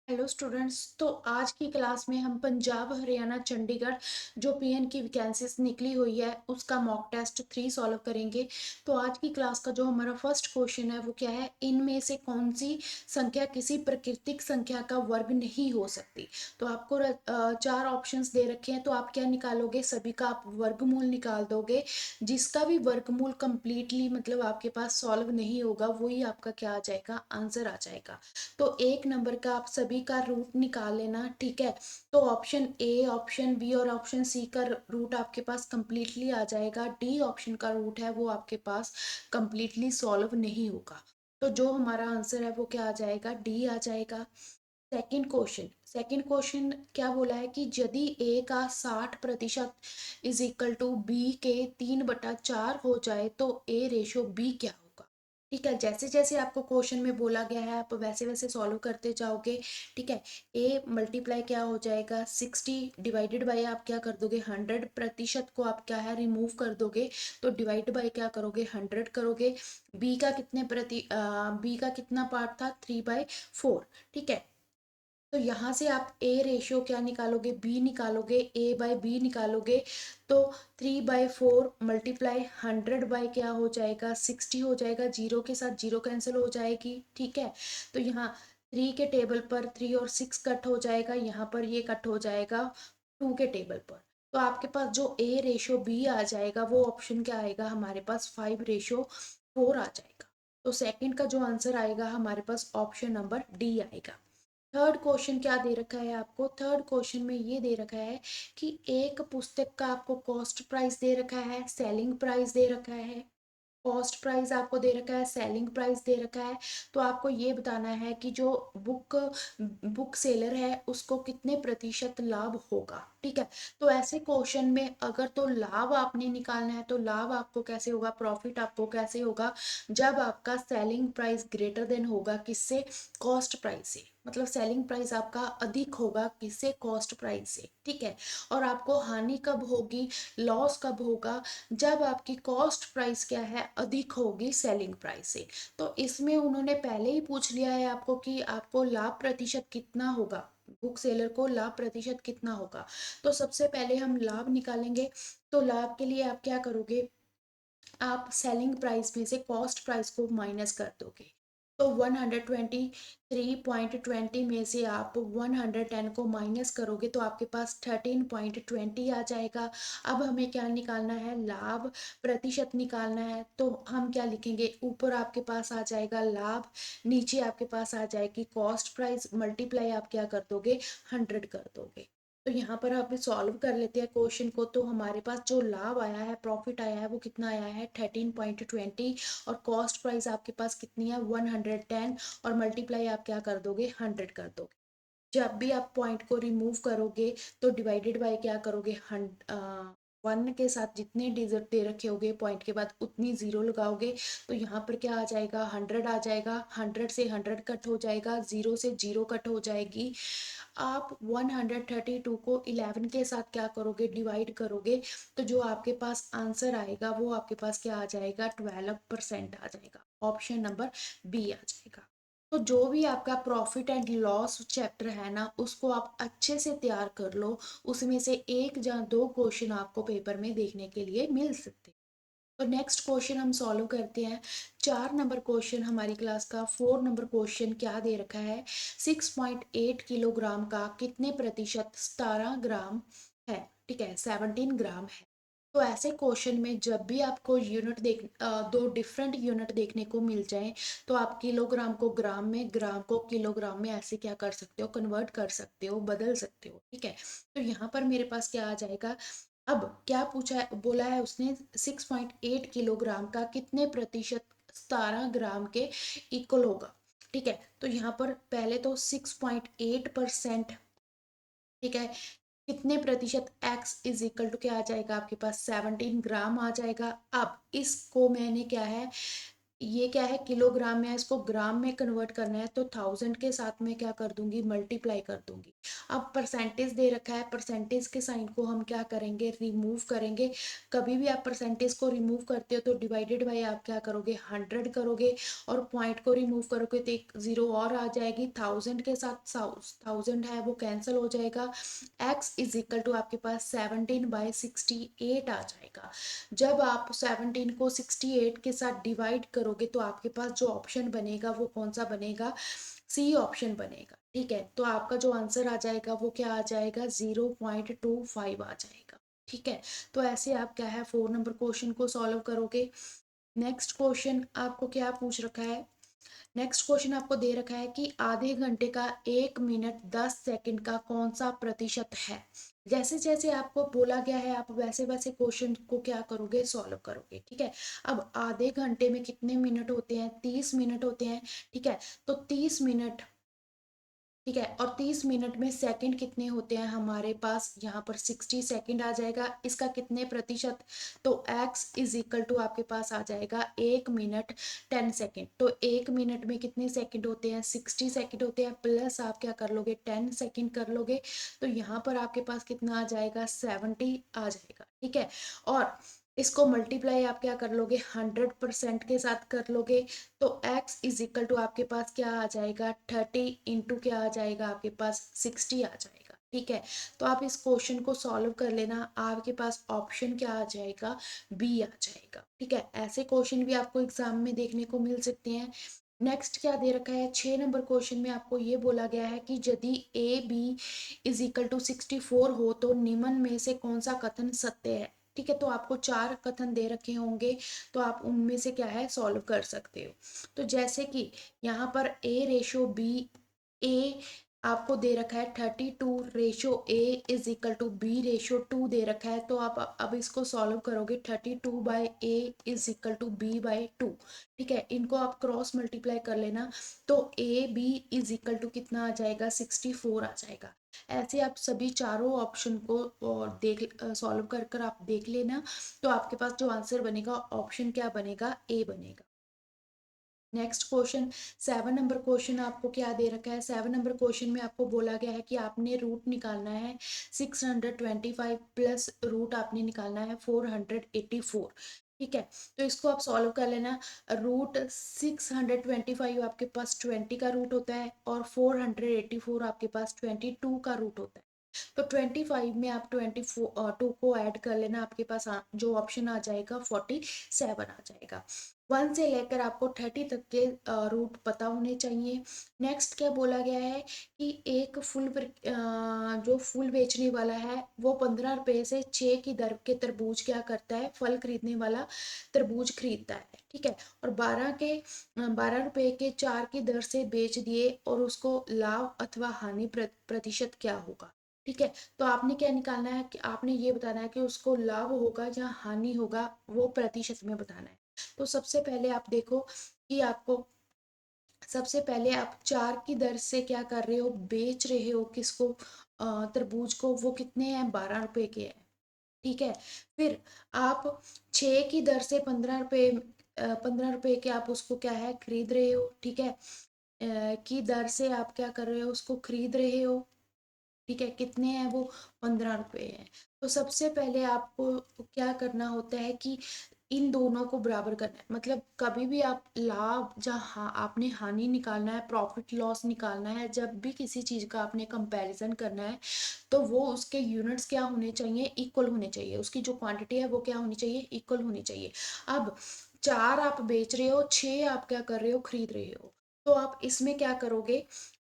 Hello students. तो आज की क्लास में हम पंजाब हरियाणा चंडीगढ़ जो पीएन की वैकेंसीज निकली हुई है उसका मॉक टेस्ट 3 सॉल्व करेंगे। तो आज की क्लास का जो हमारा फर्स्ट क्वेश्चन है वो क्या है, इनमें से कौन सी संख्या किसी प्राकृतिक संख्या का वर्ग नहीं हो सकती। तो आपको चार ऑप्शंस दे रखे हैं, तो आप क्या निकालोगे, सभी का आप वर्गमूल निकाल दोगे। जिसका भी वर्गमूल कंप्लीटली मतलब आपके पास सॉल्व नहीं होगा वही आपका क्या आ जाएगा, आंसर आ जाएगा। तो एक नंबर का आप सभी का रूट निकाल लेना, ठीक है। तो ऑप्शन ए, ऑप्शन बी और ऑप्शन सी का रूट आपके पास कंप्लीटली आ जाएगा। डी ऑप्शन का रूट है वो आपके पास कंप्लीटली सॉल्व नहीं होगा। तो जो हमारा आंसर है वो क्या आ जाएगा, डी आ जाएगा। सेकंड क्वेश्चन क्या बोला है कि यदि ए का 60% इज इक्वल टू बी के 3/4 हो जाए तो ए रेशो बी क्या होगा। ठीक है, जैसे जैसे आपको क्वेश्चन में बोला गया है आप वैसे वैसे सॉल्व करते जाओगे। ठीक है, ए मल्टीप्लाई क्या हो जाएगा 60 डिवाइडेड बाय आप क्या कर दोगे 100% को आप क्या है रिमूव कर दोगे। तो डिवाइड बाय क्या करोगे 100 करोगे। बी का कितना पार्ट था 3/4। ठीक है, तो यहाँ से आप ए रेशियो क्या निकालोगे, बी निकालोगे, ए बाय बी निकालोगे। तो 3/4 मल्टीप्लाई 100 बाय क्या हो जाएगा 60 हो जाएगा, जीरो के साथ जीरो कैंसिल हो जाएगी। ठीक है, तो यहाँ 3 के टेबल पर 3 और 6 कट हो जाएगा, यहाँ पर ये कट हो जाएगा 2 के टेबल पर। तो आपके पास जो ए रेशियो बी आ जाएगा वो ऑप्शन क्या आएगा, हमारे पास 5/4 आ जाएगा। तो सेकंड का जो आंसर आएगा हमारे पास ऑप्शन नंबर डी आएगा। थर्ड क्वेश्चन क्या दे रखा है आपको, थर्ड क्वेश्चन में ये दे रखा है कि एक पुस्तक का आपको कॉस्ट प्राइस दे रखा है, सेलिंग प्राइस दे रखा है। कॉस्ट प्राइस आपको दे रखा है, सेलिंग प्राइस दे रखा है। तो आपको ये बताना है कि जो बुक बुक सेलर है उसको कितने प्रतिशत लाभ होगा। ठीक है, तो ऐसे क्वेश्चन में अगर तो लाभ आपने निकालना है तो लाभ आपको कैसे होगा, प्रॉफिट आपको कैसे होगा, जब आपका सेलिंग प्राइस ग्रेटर देन होगा किससे, कॉस्ट प्राइस से। मतलब सेलिंग प्राइस आपका अधिक होगा किससे, कॉस्ट प्राइस से। ठीक है, और आपको हानि कब होगी, लॉस कब होगा, जब आपकी कॉस्ट प्राइस क्या है, अधिक होगी सेलिंग प्राइस से। तो इसमें उन्होंने पहले ही पूछ लिया है आपको कि आपको लाभ प्रतिशत कितना होगा, बुक सेलर को लाभ प्रतिशत कितना होगा। तो सबसे पहले हम लाभ निकालेंगे। तो लाभ के लिए आप क्या करोगे, आप सेलिंग प्राइस में से कॉस्ट प्राइस को माइनस कर दोगे। तो 123.20 में से आप 110 को माइनस करोगे तो आपके पास 13.20 आ जाएगा। अब हमें क्या निकालना है, लाभ प्रतिशत निकालना है। तो हम क्या लिखेंगे, ऊपर आपके पास आ जाएगा लाभ, नीचे आपके पास आ जाएगी कॉस्ट प्राइस, मल्टीप्लाई आप क्या कर दोगे 100 कर दोगे। तो यहाँ पर आप सॉल्व कर लेते हैं क्वेश्चन को। तो हमारे पास जो लाभ आया है, प्रॉफिट आया है वो कितना आया है 13.20, और कॉस्ट प्राइस आपके पास कितनी है 110, और मल्टीप्लाई आप क्या कर दोगे 100 कर दोगे। जब भी आप पॉइंट को रिमूव करोगे तो डिवाइडेड बाय क्या करोगे, 1 के साथ जितने डिजिट दे रखे होगे पॉइंट के बाद उतनी जीरो लगाओगे। तो यहाँ पर क्या आ जाएगा 100 आ जाएगा, 100 से 100 कट हो जाएगा, जीरो से जीरो कट हो जाएगी। आप 132 को 11 के साथ क्या करोगे, डिवाइड करोगे। तो जो आपके पास आंसर आएगा वो आपके पास क्या आ जाएगा, 12% आ जाएगा। ऑप्शन नंबर बी आ जाएगा। तो जो भी आपका प्रॉफिट एंड लॉस चैप्टर है ना उसको आप अच्छे से तैयार कर लो। उसमें से एक या दो क्वेश्चन आपको पेपर में देखने के लिए मिल सकते हैं। तो नेक्स्ट क्वेश्चन हम सॉल्व करते हैं। 4 नंबर क्वेश्चन हमारी क्लास का। 4 नंबर क्वेश्चन क्या दे रखा है, 6.8 किलोग्राम का कितने प्रतिशत 17 ग्राम है। ठीक है, 17 ग्राम है। तो ऐसे क्वेश्चन में जब भी आपको दो डिफरेंट यूनिट देखने को मिल जाए तो आप किलोग्राम को ग्राम में, ग्राम को किलोग्राम में ऐसे क्या कर सकते हो, कन्वर्ट कर सकते हो, बदल सकते हो। ठीक है, तो यहाँ पर मेरे पास क्या आ जाएगा, अब क्या पूछा है, बोला है उसने 6.8 किलोग्राम का कितने प्रतिशत 17 ग्राम के इक्वल होगा। ठीक है, तो यहाँ पर पहले तो 6.8%। ठीक है, कितने प्रतिशत x इज इक्वल टू क्या आ जाएगा आपके पास 17 ग्राम आ जाएगा। अब इसको मैंने क्या है ये क्या है, किलोग्राम में है, इसको ग्राम में कन्वर्ट करना है तो 1000 के साथ में क्या कर दूंगी, मल्टीप्लाई कर दूंगी। अब परसेंटेज दे रखा है, परसेंटेज के साइन को हम क्या करेंगे, रिमूव करेंगे। कभी भी आप परसेंटेज को रिमूव करते हो तो डिवाइडेड बाय आप क्या करोगे, 100 करोगे, और पॉइंट को रिमूव करोगे तो एक जीरो और आ जाएगी। 1000 के साथ 1000 है वो कैंसिल हो जाएगा। x इज इक्वल टू आपके पास 17/68 आ जाएगा। जब आप 17 को 68 के साथ डिवाइड करोगे तो आपके पास जो ऑप्शन बनेगा वो कौन सा बनेगा, सी ऑप्शन बनेगा। ठीक है, तो आपका जो आंसर आ जाएगा वो क्या आ जाएगा, 0.25 आ जाएगा। ठीक है, तो ऐसे आप क्या है 4 नंबर क्वेश्चन को सॉल्व करोगे। नेक्स्ट क्वेश्चन आपको क्या पूछ रखा है, नेक्स्ट क्वेश्चन आपको दे रखा है कि आधे घंटे का 1 मिनट 10 सेकंड का कौन सा प्रतिशत है। जैसे जैसे आपको बोला गया है आप वैसे वैसे क्वेश्चन को क्या करोगे, सॉल्व करोगे। ठीक है, अब आधे घंटे में कितने मिनट होते हैं, 30 मिनट होते हैं। ठीक है, तो 30 मिनट, ठीक है, और 30 मिनट में सेकंड कितने होते हैं हमारे पास, यहाँ पर 60 सेकंड आ जाएगा। इसका कितने प्रतिशत, तो x इज इक्वल टू आपके पास आ जाएगा 1 मिनट 10 सेकंड। तो 1 मिनट में कितने सेकंड होते हैं, 60 सेकंड होते हैं, प्लस आप क्या कर लोगे, 10 सेकंड कर लोगे। तो यहाँ पर आपके पास कितना आ जाएगा, 70 आ जाएगा। ठीक है, और इसको मल्टीप्लाई आप क्या कर लोगे, 100% के साथ कर लोगे। तो x इज इक्वल टू आपके पास क्या आ जाएगा, 30 इंटू क्या आ जाएगा आपके पास, 60 आ जाएगा। ठीक है, तो आप इस क्वेश्चन को सॉल्व कर लेना, आपके पास ऑप्शन क्या आ जाएगा, बी आ जाएगा। ठीक है, ऐसे क्वेश्चन भी आपको एग्जाम में देखने को मिल सकते हैं। नेक्स्ट क्या दे रखा है, 6 नंबर क्वेश्चन में आपको ये बोला गया है कि यदि A B is equal to 64 हो तो निम्न में से कौन सा कथन सत्य है। ठीक है, तो आपको 4 कथन दे रखे होंगे, तो आप उनमें से क्या है सॉल्व कर सकते हो। तो जैसे कि यहाँ पर A/B, ए आपको दे रखा है 32/A=B/2 दे रखा है। तो आप अब इसको सॉल्व करोगे, 32/A=B/2। ठीक है, इनको आप क्रॉस मल्टीप्लाई कर लेना, तो AB कितना आ जाएगा, 64 आ जाएगा। ऐसे आप सभी चारों ऑप्शन को और देख सॉल्व कर कर आप देख लेना, तो आपके पास जो आंसर बनेगा ऑप्शन क्या बनेगा, ए बनेगा। नेक्स्ट क्वेश्चन, 7 नंबर क्वेश्चन आपको क्या दे रखा है, 7 नंबर क्वेश्चन में आपको बोला गया है कि आपने रूट निकालना है 625 प्लस रूट आपने निकालना है 484। ठीक है, तो इसको आप सॉल्व कर लेना। रूट 625 आपके पास 20 का रूट होता है, और 484 आपके पास 22 का रूट होता है। तो 25 में आप 24 को ऐड कर लेना, आपके पास जो ऑप्शन आ जाएगा 47 आ जाएगा। 1 से लेकर आपको 30 तक के रूट पता होने चाहिए। नेक्स्ट क्या बोला गया है कि एक जो फूल बेचने वाला है वो 15 रुपए से 6 की दर के तरबूज क्या करता है, फल खरीदने वाला तरबूज खरीदता है। ठीक है, और 12 रुपए के 4 की दर से बेच दिए, और उसको लाभ अथवा हानि प्रतिशत क्या होगा। ठीक है, तो आपने क्या निकालना है कि आपने ये बताना है कि उसको लाभ होगा या हानि होगा, वो प्रतिशत में बताना है। तो सबसे पहले आप देखो कि आपको, सबसे पहले आप 4 की दर से क्या कर रहे हो, बेच रहे हो किसको, तरबूज को, वो कितने हैं, 12 रुपए के हैं। ठीक है, फिर आप 6 की दर से 15 रुपए, 15 रुपए के आप उसको क्या है खरीद रहे हो। ठीक है, की दर से आप क्या कर रहे हो, उसको खरीद रहे हो। ठीक है, कितने हैं वो, 15 रुपए हैं। तो सबसे पहले आपको क्या करना होता है कि इन दोनों को बराबर करना है। मतलब कभी भी आप लाभ जहाँ आपने हानि निकालना है, प्रॉफिट लॉस निकालना है, जब भी किसी चीज का आपने कंपैरिजन करना है, तो वो उसके यूनिट्स क्या होने चाहिए, इक्वल होने चाहिए। उसकी जो क्वांटिटी है वो क्या होनी चाहिए, इक्वल होनी चाहिए। अब 4 आप बेच रहे हो, 6 आप क्या कर रहे हो, खरीद रहे हो। तो आप इसमें क्या करोगे,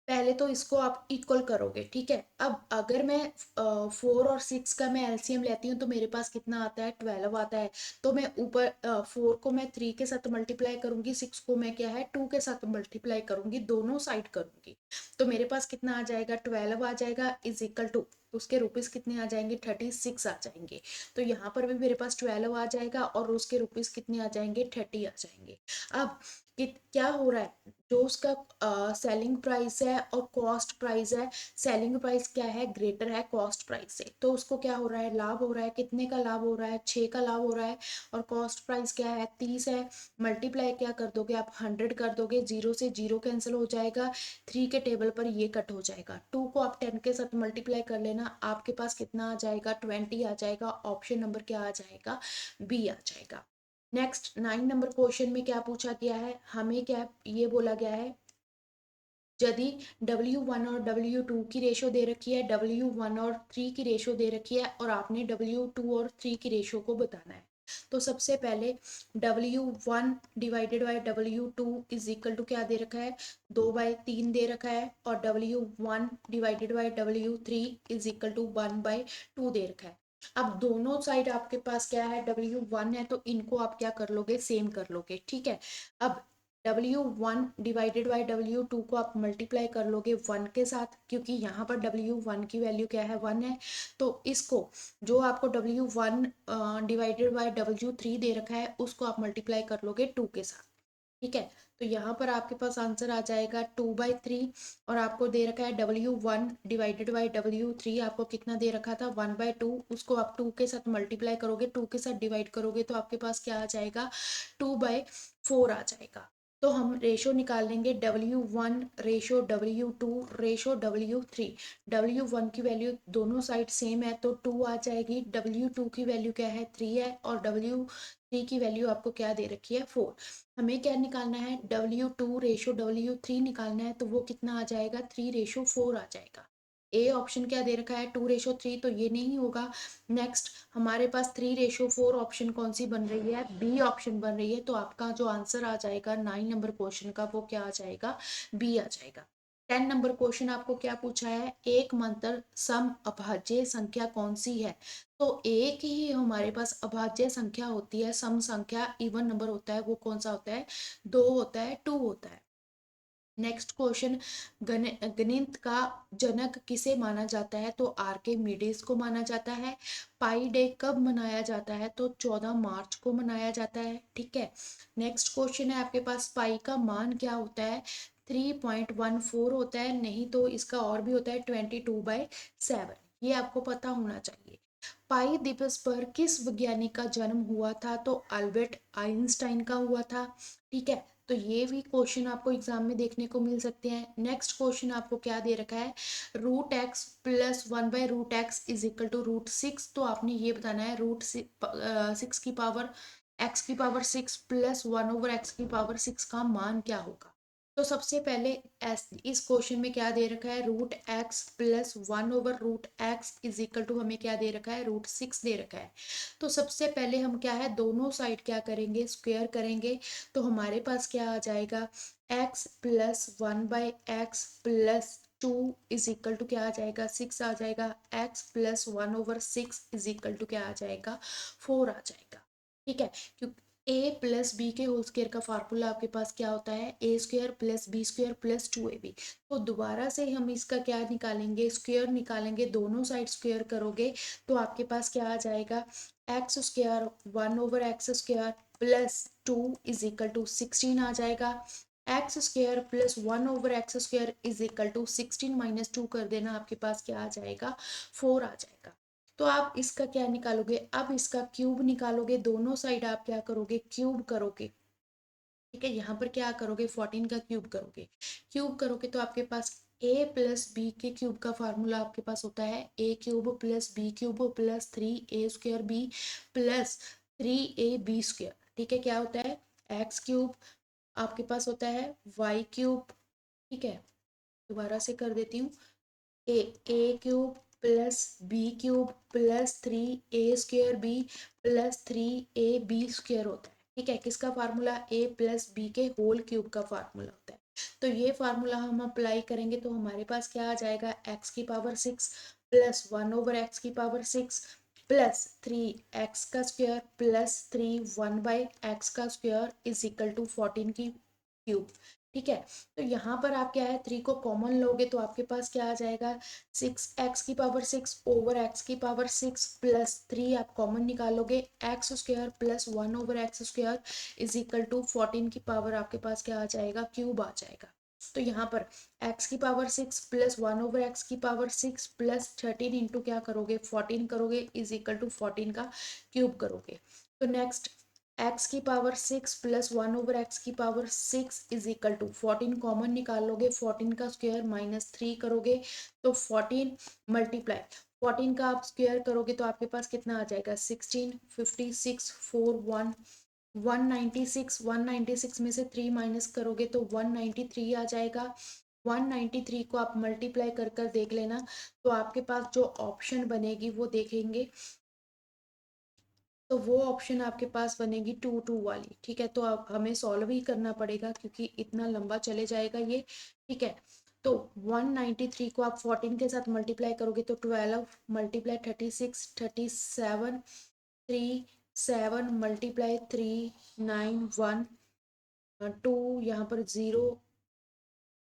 पहले तो इसको आप इक्वल करोगे। ठीक है, अब अगर मैं 4 और 6 का मैं एलसीएम लेती हूँ तो मेरे पास कितना आता है, 12 आता है। तो मैं ऊपर 4 को मैं 3 के साथ मल्टीप्लाई करूंगी, 6 को मैं क्या है 2 के साथ मल्टीप्लाई करूंगी, दोनों साइड करूंगी। तो मेरे पास कितना आ जाएगा, 12 आ जाएगा, इज इक्वल टू उसके रुपीस कितने आ जाएंगे, 36 आ जाएंगे। तो यहाँ पर भी मेरे पास 12 आ जाएगा, और उसके रुपीस कितने आ जाएंगे, 30 आ जाएंगे। अब कि क्या हो रहा है, जो उसका सेलिंग प्राइस है और कॉस्ट प्राइस है, सेलिंग प्राइस क्या है, ग्रेटर है कॉस्ट प्राइस से, तो उसको क्या हो रहा है, लाभ हो रहा है। कितने का लाभ हो रहा है, 6 का लाभ हो रहा है। और कॉस्ट प्राइस क्या है, 30 है। मल्टीप्लाई क्या कर दोगे आप, 100 कर दोगे, जीरो से जीरो कैंसिल हो जाएगा, 3 के टेबल पर ये कट हो जाएगा। 2 को आप 10 के साथ मल्टीप्लाई कर लेना, आपके पास कितना आ जाएगा, 20 आ जाएगा। ऑप्शन नंबर क्या आ जाएगा, बी आ जाएगा। नेक्स्ट 9 नंबर क्वेश्चन में क्या पूछा गया है, हमें क्या ये बोला गया है, यदि W1 और W2 की रेशो दे रखी है, W1 और 3 की रेशो दे रखी है, और आपने W2 और 3 की रेशो को बताना है। तो सबसे पहले W1 divided by W2 is equal to क्या दे रखा है, 2/3 दे रखा है। और W1 divided by W3 is equal to 1/2 दे रखा है। अब दोनों साइड आपके पास क्या है, W1 है, तो इनको आप क्या कर लोगे, सेम कर लोगे, ठीक है। अब W1 डिवाइडेड बाई W2 को आप मल्टीप्लाई कर लोगे 1 के साथ, क्योंकि यहाँ पर W1 की वैल्यू क्या है, 1 है। तो इसको, जो आपको W1 डिवाइडेड बाई W3 दे रखा है, उसको आप मल्टीप्लाई कर लोगे 2 के साथ, ठीक है। तो यहाँ पर आपके पास आंसर आ जाएगा 2/3। और आपको दे रखा है W1 डिवाइडेड बाई W3, आपको कितना दे रखा था, 1/2। उसको आप 2 के साथ मल्टीप्लाई करोगे, 2 के साथ डिवाइड करोगे, तो आपके पास क्या आ जाएगा, 2/4 आ जाएगा। तो हम रेशो निकाल लेंगे, W1 ratio W2 ratio W3। W1 की वैल्यू दोनों साइड सेम है, तो 2 आ जाएगी। W2 की वैल्यू क्या है, 3 है। और W3 की वैल्यू आपको क्या दे रखी है, 4। हमें क्या निकालना है, W2 रेशो W3 निकालना है, तो वो कितना आ जाएगा, 3/4 आ जाएगा। ए ऑप्शन क्या दे रखा है, 2/3, तो ये नहीं होगा। नेक्स्ट हमारे पास 3/4 ऑप्शन कौन सी बन रही है, बी ऑप्शन बन रही है। तो आपका जो आंसर आ जाएगा 9 नंबर क्वेश्चन का, वो क्या आ जाएगा, बी आ जाएगा। 10 नंबर क्वेश्चन आपको क्या पूछा है, एक मंत्र सम अभाज्य संख्या कौन सी है। तो एक ही हमारे पास अभाज्य संख्या होती है, सम संख्या इवन नंबर होता है, वो कौन सा होता है, 2 होता है, 2 होता है। नेक्स्ट क्वेश्चन, गणित का जनक किसे माना जाता है, तो आर्किमिडीज को माना जाता है। पाई डे कब मनाया जाता है, तो 14 मार्च को मनाया जाता है, ठीक है। नेक्स्ट क्वेश्चन है आपके पास, पाई का मान क्या होता है, 3.14 होता है, नहीं तो इसका और भी होता है 22/7, ये आपको पता होना चाहिए। पाई दिवस पर किस वैज्ञानिक का जन्म हुआ था, तो अल्बर्ट आइंस्टाइन का हुआ था, ठीक है। तो ये भी क्वेश्चन आपको एग्जाम में देखने को मिल सकते हैं। नेक्स्ट क्वेश्चन आपको क्या दे रखा है, √x + 1/√x is equal to √6। तो आपने ये बताना है √6 की पावर x⁶ + 1/x की पावर 6 का मान क्या होगा। तो सबसे पहले इस क्वेश्चन में क्या दे रखा है, √x + 1/√x is equal to हमें क्या दे रखा है, √6 दे रखा है। तो सबसे पहले हम क्या है, दोनों साइड क्या करेंगे, स्क्वायर करेंगे। तो हमारे पास क्या आ जाएगा, x + 1/x + 2 is equal to क्या आ जाएगा, 6 आ जाएगा। x + 1/6 इज इक्वल टू क्या आ जाएगा, 4 आ जाएगा, ठीक है। क्योंकि A + B के होल स्क्वायर का फार्मूला आपके पास क्या होता है, A² + B² + 2AB। तो दोबारा से हम इसका क्या निकालेंगे, स्क्वायर निकालेंगे, दोनों साइड स्क्वायर करोगे, तो आपके पास क्या आ जाएगा, x² 1/x² + 2 is equal to 16 आ जाएगा। x² + 1/x² is equal to 16 - 2 कर देना, आपके पास क्या आ जाएगा, 4 आ जाएगा। तो आप इसका क्या निकालोगे, अब इसका क्यूब निकालोगे, दोनों साइड आप क्या करोगे, क्यूब करोगे, ठीक है। यहाँ पर क्या करोगे, 14 का क्यूब करोगे। क्यूब करोगे तो आपके पास A + B के क्यूब का फार्मूला आपके पास होता है A³ + B³ + 3A² B + 3AB², ठीक है। क्या होता है, x³ आपके पास होता है y³, ठीक है। दोबारा से कर देती हूँ, A³ + B³ + 3A² B + 3AB² होता है, ठीक है। किसका फार्मूला, A + B के होल क्यूब का फार्मूला होता है। तो ये फार्मूला हम अप्लाई करेंगे, तो हमारे पास क्या आ जाएगा, x⁶ + 1/x⁶ + 3x² + 3 1/x² is equal to 14 की क्यूब। ठीक है। तो यहाँ पर आप क्या है 3 को कॉमन लोगे तो आपके पास क्या आ जाएगा 6 ओवर एक्स की पावर 6 प्लस 3 आप कॉमन निकालोगे x square plus 1 over x square is equal to 14 की पावर आपके पास क्या आ जाएगा क्यूब आ जाएगा। तो यहाँ पर एक्स की पावर 6 प्लस 1 ओवर एक्स की पावर 6 प्लस 13 इंटू क्या करोगे 14 करोगे इज इक्वल टू 14 का क्यूब करोगे। तो नेक्स्ट एक्स की पावर 6 प्लस 1 ओवर एक्स की power 6 is equal to 14 common निकालोगे 14 का स्क्वायर माइनस 3 करोगे तो 14 मल्टीप्लाई 14 का आप स्क्वायर करोगे तो आपके पास कितना आ जाएगा 16 56 4 1 196 196 में से 3 माइनस करोगे तो 193 आ जाएगा। 193 को आप मल्टीप्लाई कर कर देख लेना तो आपके पास जो ऑप्शन बनेगी वो देखेंगे तो वो ऑप्शन आपके पास बनेगी 2 2 वाली। ठीक है, तो अब हमें सॉल्व ही करना पड़ेगा क्योंकि इतना लंबा चले जाएगा ये। ठीक है, तो 193 को आप 14 के साथ मल्टीप्लाई करोगे तो 12 मल्टीप्लाई 36 37 3 7 मल्टीप्लाई 3 9 1 2 यहाँ पर 0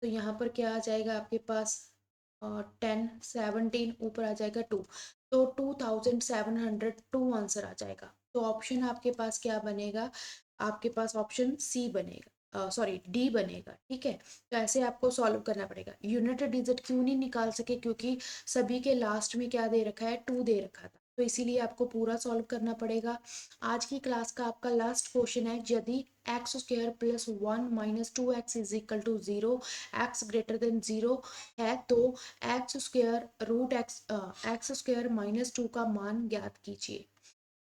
तो यहाँ पर क्या आ जाएगा आपके पास 10 17 ऊपर आ जाएगा 2 तो 2702 आंसर आ जाएगा। तो ऑप्शन आपके पास क्या बनेगा आपके पास ऑप्शन सी बनेगा सॉरी डी बनेगा। ठीक है, तो ऐसे आपको सॉल्व करना पड़ेगा। यूनिट डिजिट क्यों नहीं निकाल सके क्योंकि सभी के लास्ट में क्या दे रखा है 2 दे रखा था तो इसीलिए आपको पूरा सॉल्व करना पड़ेगा। आज की क्लास का आपका लास्ट क्वेश्चन है यदि x square plus 1 minus 2 x is equal to 0 x greater than 0 है तो x square root x x square minus 2 का मान ज्ञात कीजिए।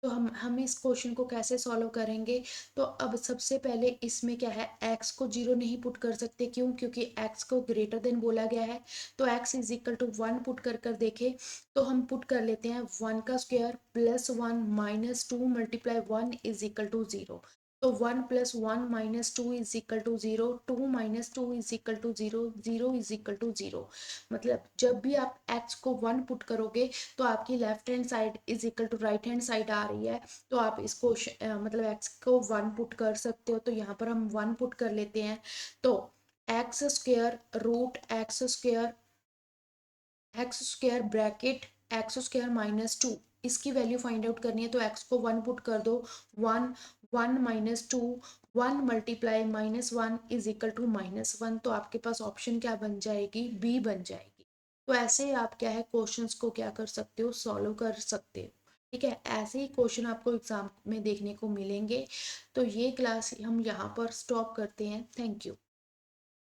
तो हम इस क्वेश्चन को कैसे सॉल्व करेंगे तो अब सबसे पहले इसमें क्या है एक्स को 0 नहीं पुट कर सकते क्यों क्योंकि एक्स को ग्रेटर देन बोला गया है तो x is equal to 1 put कर कर देखें तो हम पुट कर लेते हैं 1 का square plus 1 minus 2 multiply 1 is equal to 0 तो 1 plus 1 minus 2 is equal to 0 2 minus 2 is equal to 0 0 is equal to 0 मतलब जब भी आप x को 1 पुट करोगे तो आपकी left hand side is equal to right hand side आ रही है तो आप इसको मतलब x को 1 पुट कर सकते हो तो यहाँ पर हम 1 पुट कर लेते हैं तो x square root x square bracket x square minus 2 इसकी वैल्यू फाइंड आउट करनी है तो x को 1 पुट कर दो 1 1 minus 2 1 multiply -1 is equal to -1 तो आपके पास ऑप्शन क्या बन जाएगी बी बन जाएगी। तो ऐसे आप क्या है क्वेश्चंस को क्या कर सकते हो सॉल्व कर सकते हो। ठीक है, ऐसे ही क्वेश्चन आपको एग्जाम में देखने को मिलेंगे। तो ये क्लास हम यहाँ पर स्टॉप करते हैं। Thank you.